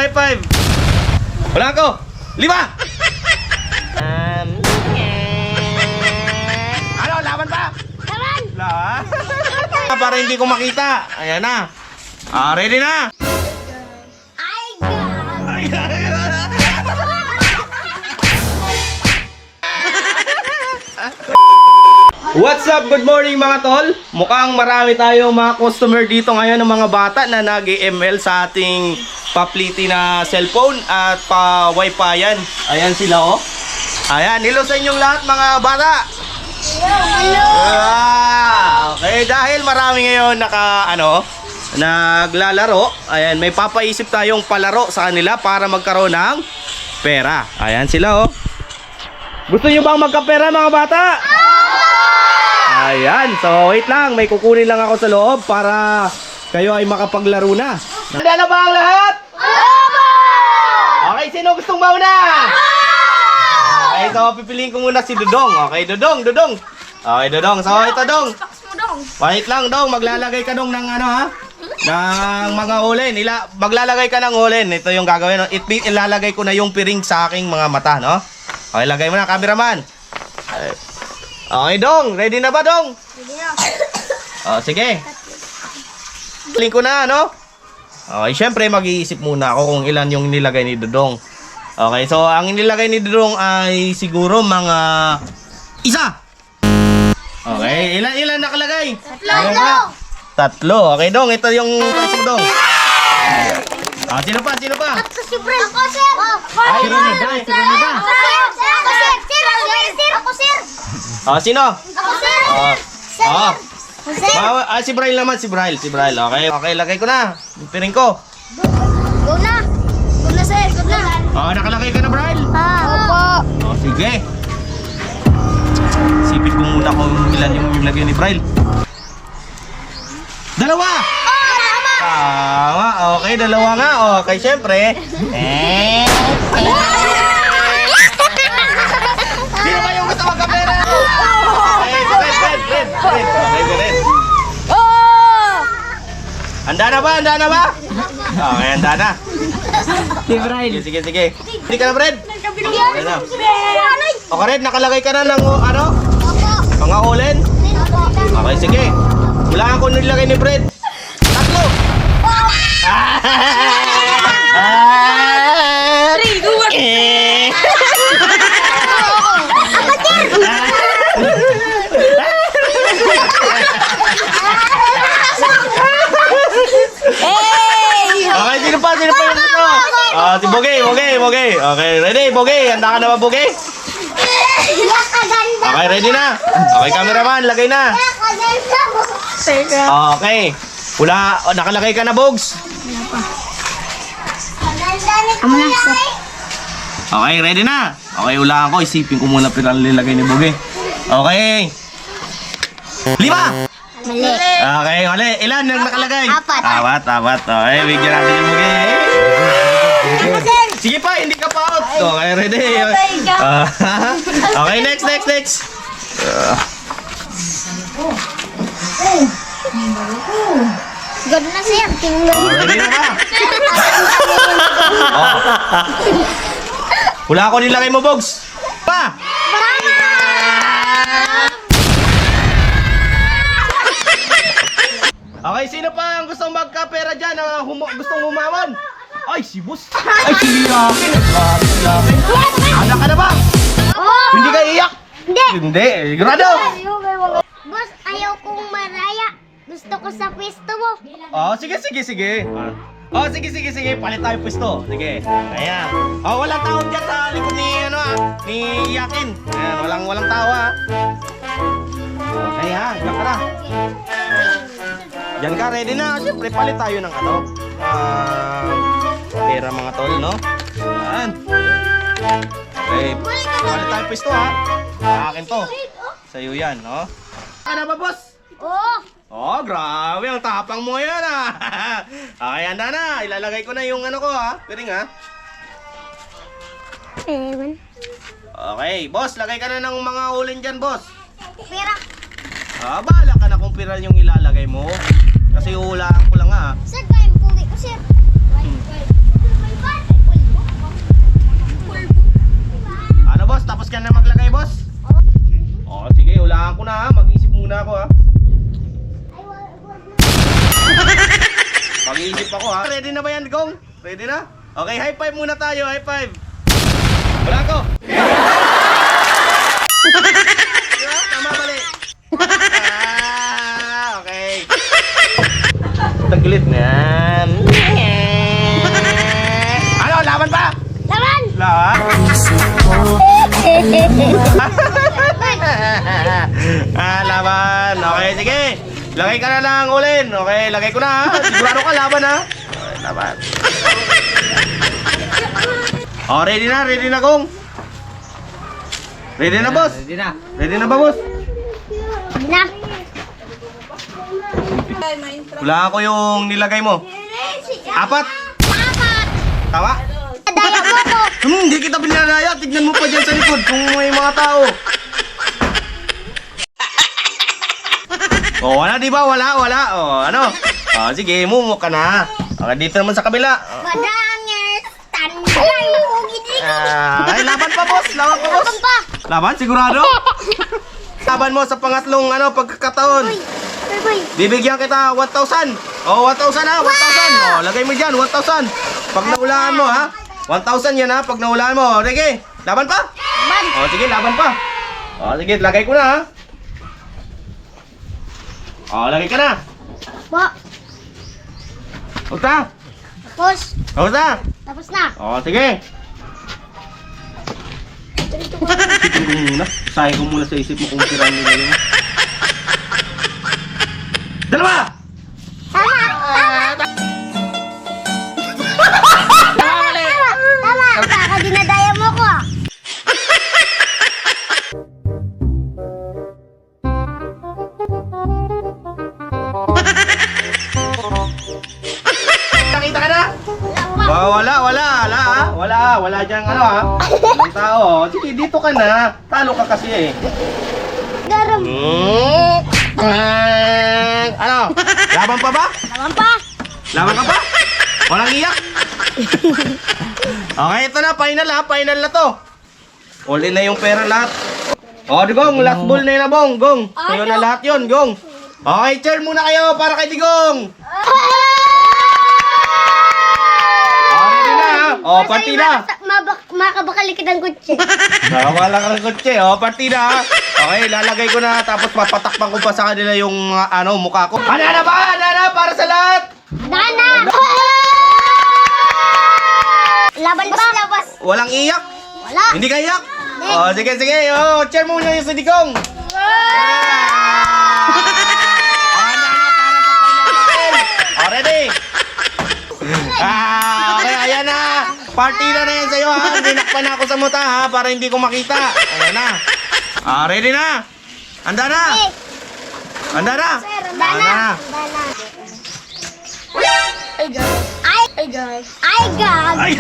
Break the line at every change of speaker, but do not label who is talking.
high five. Wala ko. 5. Ano, laban pa?
Laban!
Laban? Para hindi ko makita. Ayan na. Ready na?
Ay, God!
What's up? Good morning mga tol. Mukhang marami tayong mga customer dito ngayon ng mga bata na nag-ML sa ating papliti na cellphone at pa-wifi yan. Ayan sila oh. Ayan, hello sa inyong lahat mga bata.
Hello!
Okay, dahil marami ngayon naglalaro. Ayan, may papaisip tayong palaro sa kanila para magkaroon ng pera. Ayan sila oh. Gusto nyo bang magkapera mga bata? Ayan, so wait lang, may kukunin lang ako sa loob para kayo ay makapaglaro na. Handa na ba ang lahat? Okay, sino gustong mauna? Okay, so pipiliin ko muna si Dudong. Okay, Dudong. Okay, Dudong. So ito, Dong. Wait lang, Dong. Maglalagay ka dong ng ng mga ulin. Maglalagay ka ng ulin. Ito yung gagawin. Ilalagay ko na yung piring sa aking mga mata, no? Okay, lagay mo na, cameraman. Okay, Dong. Ready na ba, Dong?
Ready na.
Sige. Piling ko na, no? Okay, syempre mag-iisip muna ako kung ilan yung nilagay ni Dudong. Okay, so ang nilagay ni Dudong ay siguro mga 1. Okay, ilan nakalagay? 3. Okay, Dong. Ito yung taas mo, Dong. Sino pa?
Ako si Bren. Ako, sir.
Ay, si Ronida.
Ako, sir.
Sino?
Ako, sir.
Si Braille naman, si Braille. Okay, lagay ko na. Yung piring ko.
Go na. Go na, sir. Go na.
Nakalagay ka na, Braille?
Opo.
Sige. Sipit ko muna kung ilan yung nilagay ni Braille. 2! Tama. Okay, 2 nga. Okay, syempre. Sino ba yung gusto magkapera? Okay, Fred. Okay, Handa na ba? Okay, handa na. Sige. Hindi ka na, Fred? Okay na. Okay, Fred, nakalagay ka na ng mga ulin? Okay, sige. Wala ako nilagay ni Fred. 3. Okay, sino pa yung gusto? Si Bogey. Okay, ready, Bogey? Handa ka na ba, Bogey? Okay, ready na. Okay, cameraman, lagay na. Okay. Nakalagay ka na, Bogs? Okay, ready na. Okay, wala ako. Isipin ko muna pinalilagay ni Bogey. Okay. 5.
Mali.
Okay, mali. Ilan yung nakalagay?
4.
4. Okay, bigyan natin yung Bogey. Sige pa, hindi ka pa out. Okay, ready. Okay, next.
Good na, sir.
Ready na ka? Wala ako nilagay mo, Bogs. Pa! Okay, sino pa ang gustong magkapera dyan? Gustong humamon? Ay, si Boss. Ay, si Yakin. Anak ka na ba? Hindi ka iyak? Hindi. Grado.
Boss, ayaw kong maraya. Gusto ko sa pwesto mo.
Sige. Sige. Palit tayo pwesto. Sige. Ayan. Walang tao dyan sa likod ni Yakin. Ayan, walang tao ha. Okay ha, diyan ka na. Diyan ka, ready na. Siyempre, palit tayo ng pera mga tol, no? Ayan. Okay, palit tayo pwesto ha. Akin to. Sa'yo yan, no? Ano ba, boss? Grabe, ang tapang mo yan Okay, handa na. Ilalagay ko na yung ko piring ha. Okay, boss, lagay ka na ng mga ulin dyan, boss.
Pera.
Bahala ka na kung piral yung ilalagay mo. Kasi ulaan ko lang
Sir, kaya mo pugi ko, sir.
Ready na? Okay, high five muna tayo. High five. Wala ko. Diba? Tama mali. Okay. Taglit na yan. Ano? Laban pa?
Laban!
Laban? Laban. Okay, sige. Lagay ka na ng ulin. Okay, lagay ko na ha. Sigurado ka, laban ha. Okay, laban. Oh, ready na Gong. Ready na, boss?
Ready na.
Ready na ba, boss?
Na.
Wala ko yung nilagay mo. 4.
Apat.
Tama?
Daya mo ko.
Hindi kita pinadaya. Tignan mo pa dyan sa likod kung may mga tao. Oh, wala di ba? Wala. Oh, ano? Oh, sige, mumuo ka na. Okay, dito naman sa kabila.
Madangers. Tanday mo gini.
Ay, laban pa, boss. Laban pa, boss.
Laban pa.
Laban, sigurado? Laban mo sa pangatlong pagkakataon.
Boy.
Bibigyan kita 1,000. Oh, 1,000 ha, 1,000. Oh, lagay mo diyan, 1,000. Pag naulaan mo ha. 1,000 yan ha, pag naulaan mo. Sige, laban pa?
Laban.
Oh, sige, laban pa. Oh, sige, lagay ko na ha. Oh, lagay ka na.
Bo.
Uta.
Tapos.
Uta.
Tapos na.
Oh, sige. Sige muna. Sayang ko muna sa isip mo kung tirahan nila yun. Dalawa!
Tama. Tama. Baka dinadaya mo ko.
Nakita ka na?
Wala
Oh, wala diyang walang tao. Sige, dito ka na. Talo ka kasi eh.
Garam.
Ano? Laban pa ba?
Laban pa.
Laban ka pa? Walang iyak? Okay, ito na. Final na to. All in na yung pera lahat. O, Digong, last ball na yun na, Bong. Gong, sa'yo na lahat yun, Gong. Okay, cheer muna kayo para kay Digong. Ready na, ha? O, partida.
Makabakalik ng kutsi.
Wala kang kotse, o, partida, ha? Okay, lalagay ko na, tapos papatakpan ko pa sa kanila yung mukha ko. Handa na ba? Handa na para sa lahat?
Dana! Laban pa? Labas.
Walang iyak?
Wala.
Hindi ka iyak? O, sige. O, cheer muna yung sa Digong. O, ready? Okay, ayan na. Partida na yan sa'yo, ha? Dinakpan ako sa muta, ha? Para hindi ko makita. Ayan na. Ready na? Handa na? Handa na?
Dana.
Handa na.
Ay, guys. Ay, guys.
Ay,